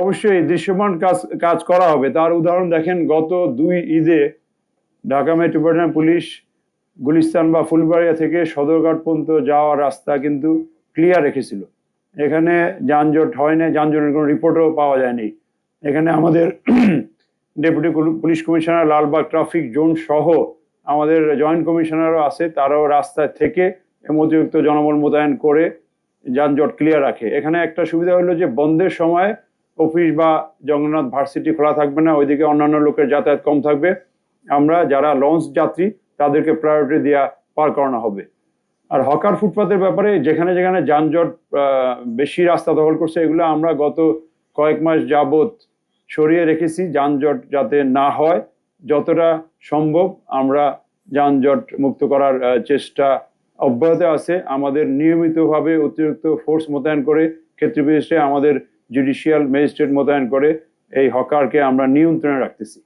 অবশ্যই দৃশ্যমান কাজ কাজ করা হবে। তার উদাহরণ দেখেন, গত 2 ঈদে ঢাকা মেট্রোপলিটন পুলিশ গুলিস্তান বা ফুলবাড়িয়া থেকে সদরঘাট পর্যন্ত যাওয়ার রাস্তা কিন্তু ক্লিয়ার রেখেছিল। এখানে যানজট হয় না, যানজটের কোনো রিপোর্টও পাওয়া যায়নি। এখানে আমাদের deputy police commissioner, Lalbagh traffic zone সহ আমাদের জয়েন্ট কমিশনারও আছে, তারাও রাস্তায় থেকে অতিরিক্ত জনবল মোতায়েন করে যানজট ক্লিয়ার রাখে। এখানে একটা সুবিধা হলো যে বন্ধের সময় অফিস বা জগন্নাথ ভার্সিটি খোলা থাকবে না, ওইদিকে অন্যান্য লোকের যাতায়াত কম থাকবে। আমরা যারা লঞ্চ যাত্রী তাদেরকে প্রায়োরিটি দেওয়া পার করানো হবে। আর হকার ফুটপাতের ব্যাপারে যেখানে যেখানে যানজট বেশি রাস্তা দখল করছে, এগুলো আমরা গত কয়েক মাস যাবত সরিয়ে রেখেছি, যানজট যাতে না হয়। যতটা সম্ভব আমরা যানজট মুক্ত করার চেষ্টা অব্যাহত আছে। আমাদের নিয়মিতভাবে অতিরিক্ত ফোর্স মোতায়েন করে, ক্ষেত্র বিশেষে আমাদের জুডিশিয়াল ম্যাজিস্ট্রেট মোতায়েন করে এই হকারকে আমরা নিয়ন্ত্রণে রাখতেছি।